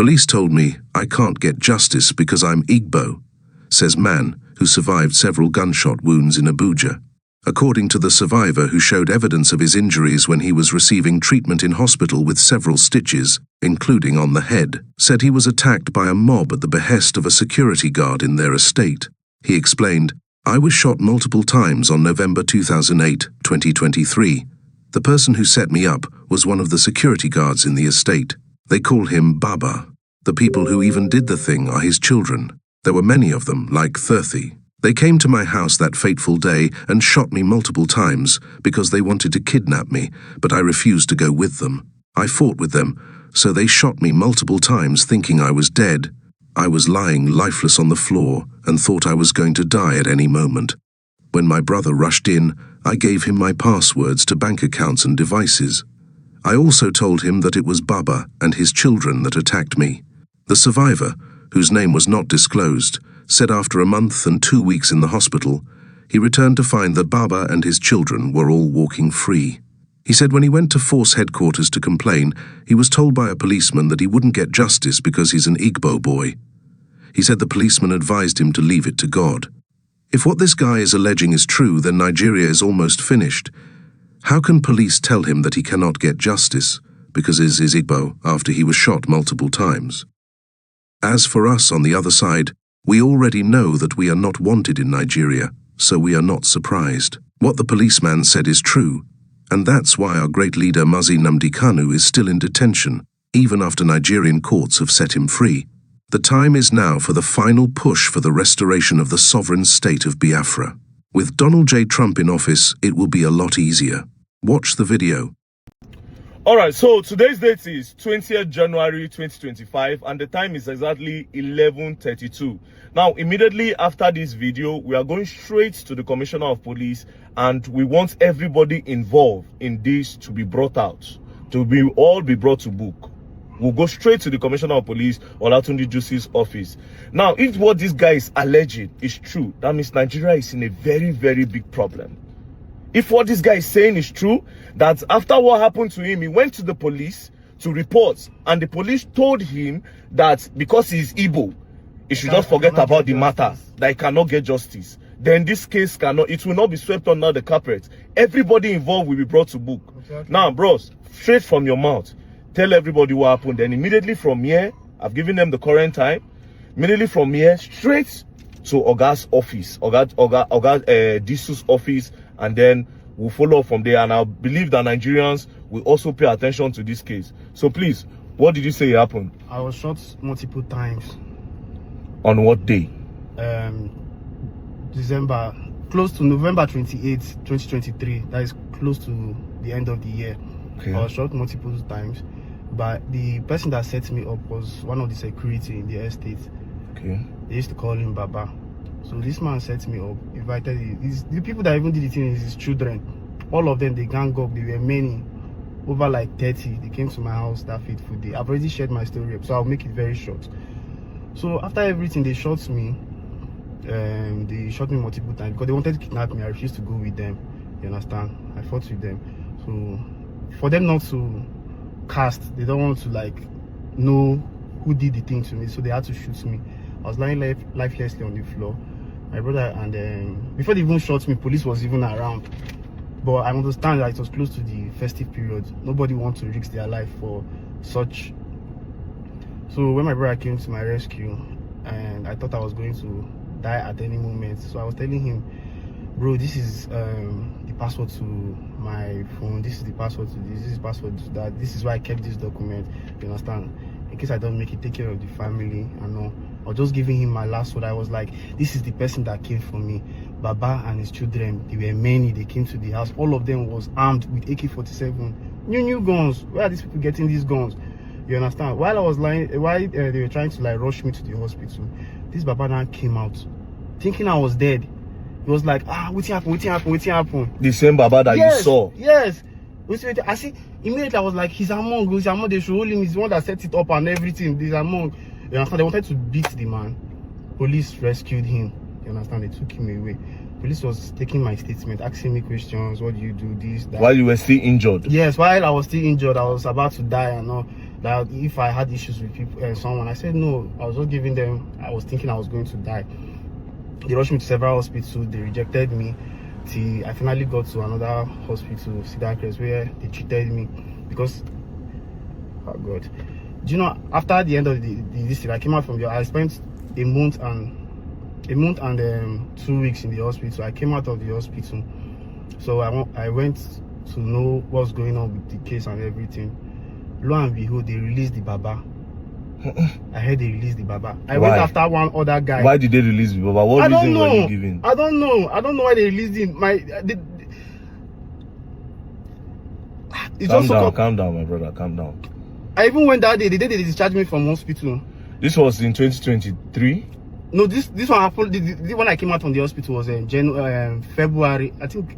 Police told me I can't get justice because I'm Igbo, says man who survived several gunshot wounds in Abuja. According to the survivor who showed evidence of his injuries when he was receiving treatment in hospital with several stitches, including on the head, said he was attacked by a mob at the behest of a security guard in their estate. He explained, "I was shot multiple times on November 2008, 2023. The person who set me up was one of the security guards in the estate. They call him Baba. The people who even did the thing are his children. There were many of them, like 30. They came to my house that fateful day and shot me multiple times because they wanted to kidnap me, but I refused to go with them. I fought with them, so they shot me multiple times thinking I was dead. I was lying lifeless on the floor and thought I was going to die at any moment. When my brother rushed in, I gave him my passwords to bank accounts and devices. I also told him that it was Baba and his children that attacked me." The survivor, whose name was not disclosed, said after a month and 2 weeks in the hospital, he returned to find that Baba and his children were all walking free. He said when he went to force headquarters to complain, he was told by a policeman that he wouldn't get justice because he's an Igbo boy. He said the policeman advised him to leave it to God. If what this guy is alleging is true, then Nigeria is almost finished. How can police tell him that he cannot get justice because he is Igbo after he was shot multiple times? As for us on the other side, we already know that we are not wanted in Nigeria, so we are not surprised. What the policeman said is true, and that's why our great leader Mazi Nnamdi Kanu is still in detention, even after Nigerian courts have set him free. The time is now for the final push for the restoration of the sovereign state of Biafra. With Donald J. Trump in office, it will be a lot easier. Watch the video. Alright, so today's date is 20th January 2025 and the time is exactly 11:32. Now, immediately after this video, we are going straight to the Commissioner of Police and we want everybody involved in this to be brought out, to all be brought to book. We'll go straight to the Commissioner of Police, Olatunji Justice's office. Now, if what this guy is alleging is true, that means Nigeria is in a very, very big problem. If what this guy is saying is true, that after what happened to him, he went to the police to report, and the police told him that because he's Igbo, he should just forget about the matter, that he cannot get justice. Then this case it will not be swept under the carpet. Everybody involved will be brought to book. Okay. Now, bros, straight from your mouth, tell everybody what happened. Then immediately from here, I've given them the current time. Immediately from here, straight to Oga's office, Disu's office, and then we'll follow up from there. And I believe that Nigerians will also pay attention to this case. So please, what did you say happened? I was shot multiple times. On what day? December, close to November 28th, 2023. That is close to the end of the year. Okay. I was shot multiple times, but the person that set me up was one of the security in the estate. Okay. They used to call him Baba. So this man set me up, invited the people that even did the thing is his children. All of them, they gang up, they were many, over like 30. They came to my house that fateful day. I've already shared my story up, so I'll make it very short. So after everything, they shot me. They shot me multiple times because they wanted to kidnap me. I refused to go with them. You understand? I fought with them. So for them not to cast, they don't want to like know who did the thing to me, so they had to shoot me. I was lying lifelessly on the floor. My brother, and before they even shot me, police was even around. But I understand that it was close to the festive period. Nobody wants to risk their life for such. So when my brother came to my rescue, and I thought I was going to die at any moment, so I was telling him, bro, this is the password to my phone, this is the password to this is the password to that, this is why I kept this document, you understand, in case I don't make it, take care of the family and all. I was just giving him my last word. I was like, this is the person that came for me. Baba and his children, they were many, they came to the house, all of them was armed with AK-47, new guns. Where are these people getting these guns? You understand? While I was lying, they were trying to like rush me to the hospital, this Baba now came out thinking I was dead. He was like, what happened? The same Baba that you saw? Yes. I see, immediately I was like, he's among, they should hold him, he's the one that set it up and everything, he's among. You understand? They wanted to beat the man. Police rescued him. You understand? They took him away. Police was taking my statement, asking me questions, what do you do, this, that. While you were still injured? Yes, while I was still injured, I was about to die and all. that if I had issues with people, someone, I said no. I was just giving them. I was thinking I was going to die. They rushed me to several hospitals. They rejected me. Till I finally got to another hospital, Cedar Crest, where they treated me because, oh God, do you know? After the end of this year, I came out from there. I spent a month and 2 weeks in the hospital. I came out of the hospital, so I went to know what's going on with the case and everything. Lo and behold, they released the Baba. I heard they released the Baba. I went after one other guy. Why did they release the Baba? What reason were you giving? I don't know. I don't know why they released him. Calm down, my brother. Calm down. I even went that day. The day they discharged me from hospital. This was in 2023. No, this one happened. When I came out from the hospital was in February. I think.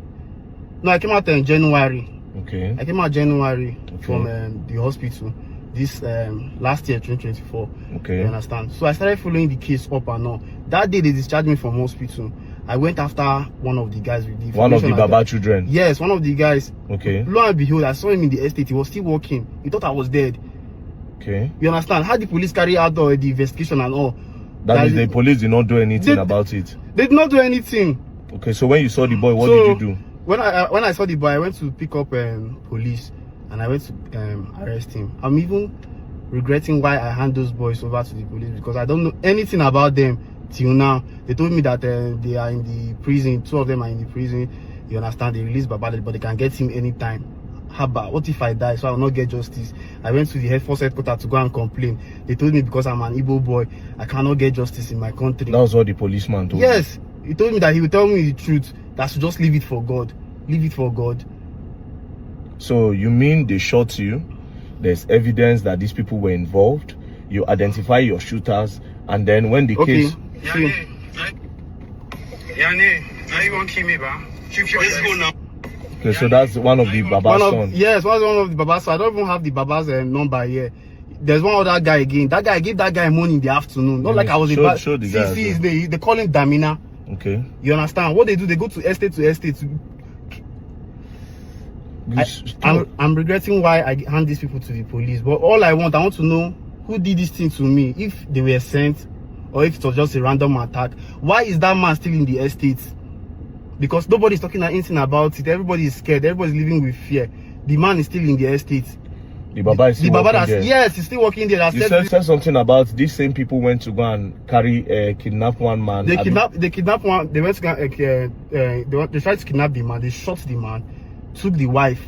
No, I came out in January. Okay. I came out January from the hospital. This last year, 2024. Okay. You understand? So I started following the case up and on. That day they discharged me from hospital. I went after one of the guys with the one of the Baba children. Yes, one of the guys. Okay. Lo and behold, I saw him in the estate. He was still working. He thought I was dead. Okay. You understand? How the police carry out the investigation and all. That is, the police did not do anything about it. They did not do anything. Okay, so when you saw the boy, what did you do? When I saw the boy, I went to pick up police and I went to arrest him. I'm even regretting why I hand those boys over to the police because I don't know anything about them till now. They told me that they are in the prison. 2 of them are in the prison. You understand? They released Baba, but they can get him anytime. Haba, what if I die so I will not get justice? I went to the Force headquarters to go and complain. They told me because I'm an Igbo boy, I cannot get justice in my country. That was what the policeman told you? Yes, he told me that he would tell me the truth. That I should just leave it for God. Leave it for God. So you mean they shot you? There's evidence that these people were involved. You identify your shooters, and then when the case. Now you won't kill me, ba. Let's go now. Okay, so that's one of the Baba's sons. Yes, one of the Baba's. I don't even have the Baba's number here. There's one other guy again. That guy, I gave that guy money in the afternoon. Not like I was show the guy. See, they call him Damina. Okay. You understand? What they do, they go to estate to estate. I'm regretting why I hand these people to the police. But all I want to know who did this thing to me. If they were sent or if it was just a random attack. Why is that man still in the estate? Because nobody's talking anything about it. Everybody is scared. Everybody's living with fear. The man is still in the estate. The Baba is still working there. Yes, he's still working there. You said something about these same people went to go and kidnap one man. They kidnapped one. They went to they tried to kidnap the man. They shot the man, took the wife.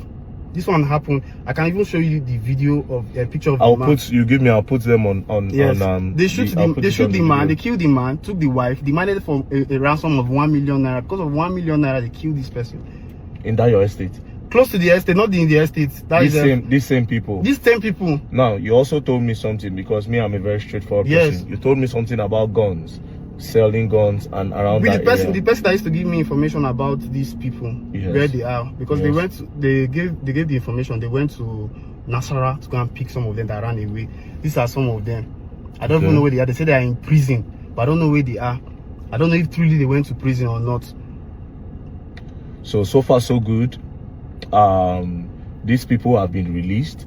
This one happened. I can even show you the video of a picture of the man. I'll put them on. Yes. They shoot the man. They killed the man. Took the wife. Demanded for a ransom of 1 million naira. Because of 1 million naira, they killed this person. In that your estate. Close to the estate, not in the estate. These same people. These same people. Now, you also told me something because me, I'm a very straightforward person. You told me something about guns, selling guns, and around with that the person that used to give me information about these people, where they are, because they gave the information. They went to Nasara to go and pick some of them that ran away. These are some of them. I don't even know where they are. They say they are in prison, but I don't know where they are. I don't know if truly they went to prison or not. So far so good. These people have been released.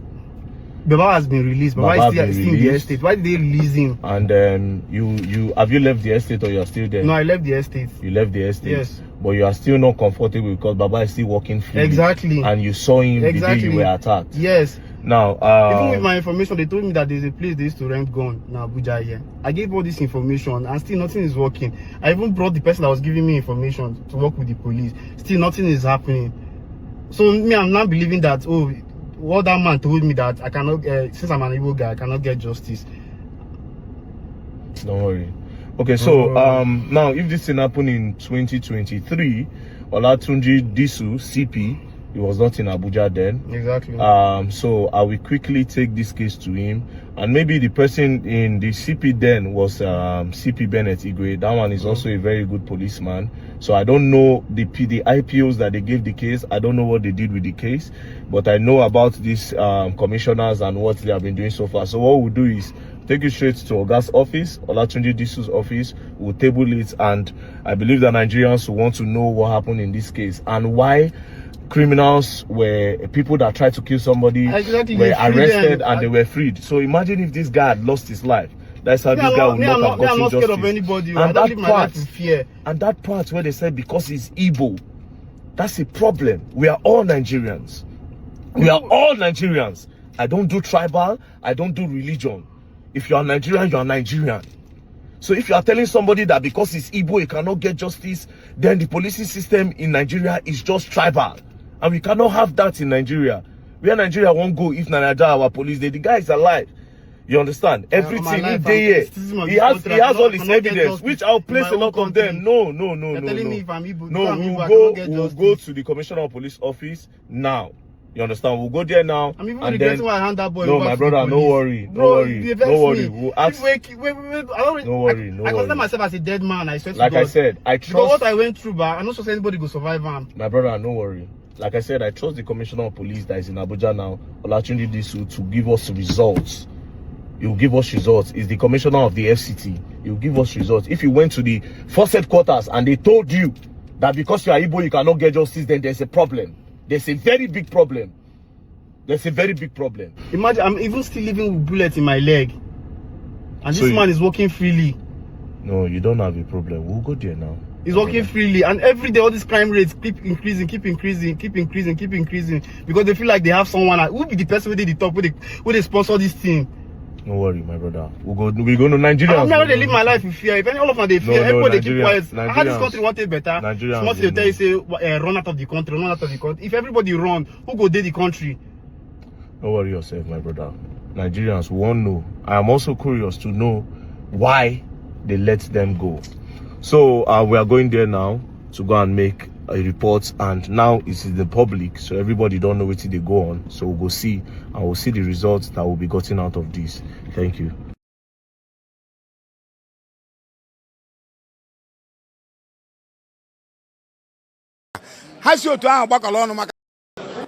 Baba has been released, but why is he still in the estate? Why did they release him? And you have you left the estate or you are still there? No, I left the estate. You left the estate. Yes. But you are still not comfortable because Baba is still working freely. Exactly. And you saw him the day you were attacked. Yes. Now, even with my information, they told me that there's a place they used to rent gun in Abuja here. I gave all this information and still nothing is working. I even brought the person that was giving me information to work with the police. Still nothing is happening. So me, I'm not believing that, oh, what that man told me that I cannot, since I'm an Igbo guy, I cannot get justice. Don't worry. Okay, so now if this thing happened in 2023, Olatunji Disu, CP, he was not in Abuja then. Exactly. So I will quickly take this case to him, and maybe the person in the CP then was CP Bennett Igwe. That one is also a very good policeman. So I don't know the IPOs that they gave the case. I don't know what they did with the case, but I know about these commissioners and what they have been doing so far. So what we'll do is take you straight to Oga's office, Olatunji Disu's office. We'll table it, and I believe that Nigerians will want to know what happened in this case and why criminals were people that tried to kill somebody were arrested and they were freed. So imagine if this guy had lost his life. That's how this guy would not have gotten justice. Scared of anybody. And I don't live my life in fear. And that part where they said because he's Igbo, that's a problem. We are all Nigerians. We are all Nigerians. I don't do tribal. I don't do religion. If you are Nigerian, you are Nigerian. So if you are telling somebody that because he's Igbo, he cannot get justice, then the policing system in Nigeria is just tribal. And we cannot have that in Nigeria. Where Nigeria won't go if Nigeria, our police, the guy is alive. You understand? Everything in there, he has all his evidence, which I'll place a lot of them. No. We'll go to the Commissioner of Police office now. You understand? We'll go there now. I'm even regretting why I hand that boy. No, my brother, no worry. We'll ask. Wait. No worry. I consider myself as a dead man. I swear to like God. I said, I trust. Because what I went through, but I'm not sure anybody will survive. My brother, no worry. Like I said, I trust the Commissioner of Police that is in Abuja now, Olatunji Disu, to give us results. He will give us results. He's the Commissioner of the FCT. He will give us results. If you went to the first headquarters and they told you that because you are Igbo, you cannot get justice, then there's a problem. There's a very big problem. Imagine, I'm even still living with bullets in my leg. And so this man is walking freely. No, you don't have a problem. We'll go there now. He's walking freely. And every day, all these crime rates keep increasing. Because they feel like they have someone. Who be the person who did the top, who they sponsor this thing? No worry, my brother. We're going to Nigeria. I'm not going to live my life in fear. If any all of them they fear, everybody they keep quiet. How this country want it better? Smart they tell you say run out of the country, run out of the country. If everybody run, who go dey the country? Don't worry yourself, my brother. Nigerians won't know. I am also curious to know why they let them go. So we are going there now to go and make a report, and now it's in the public, so everybody don't know what they go on. So we'll go see, and we'll see the results that will be gotten out of this. Thank you.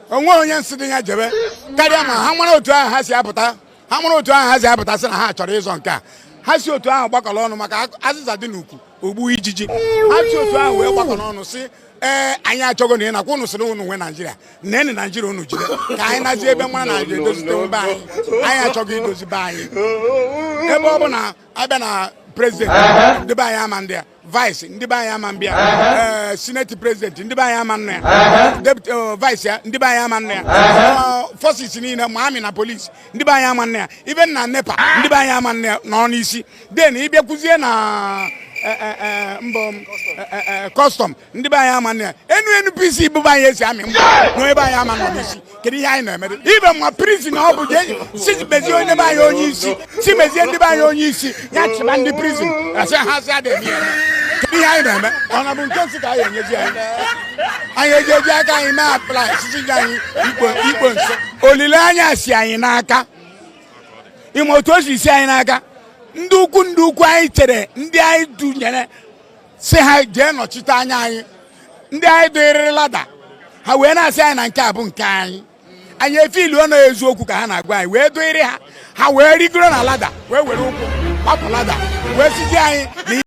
onwe onye nsị ya jebe karịa ma ha nwere otu ahụ ha si apụta sị na ha chọrọ ịzọ nke a ha si otu ahụ gbakọrọ ọnụ maka azịza dị n'ukwu ogbu ijiji ha si otu ahụ wee gbakọrọ ọnụ sị anyị achọgo na ị nakwa unu sịrị unu nwe Naijiria nne Naijiria unu jide ka anyị nazi ebe nwa Naijiria edozite be anyị achọgo idozi be anyị ebe ọ bụ na abịa na president ndị be anyị ama ndị ya vice ndị be anyị ama mbịa senate president ndị be anyị ama nna ya deputy vice ya ndị be anyị ama nna ya forces niile ma amị na police ndị be anyị ama nna ya even na nepa ndị be anyị ama nna ya nọ n'isi then ịbịakwuzie na custom ndị be anyị ama nna ya NPC bụ be anyị esi amị mgbe na ebe anyị ama nọ n'isi kedu ihe anyị na-emere ibe ma prison ọ bụ si mezie onye be anyị onye isi si mezie ndị be anyị onye isi ya chịba ndị prison asị ha sị adị eme ihe anyị na-eme ọ na bụ nke nsị ka anyị enyezi anyị ejeji aka anyị mee apply sisi anyị ikpo nso olileanya si anyị n'aka ime otu o si anyị n'aka ndị ukwu anyị chere ndị anyị dunyere si ha jee nọchite anya anyị ndị anyị dịrịrị lada ha wee na-asị anyị na nke a bụ nke anyị efilu ọnụ eziokwu ka ha na-agwa anyị wee dịrị ha wee rigoro na lada wee were ụkwụ gbapụ lada wee siji anyị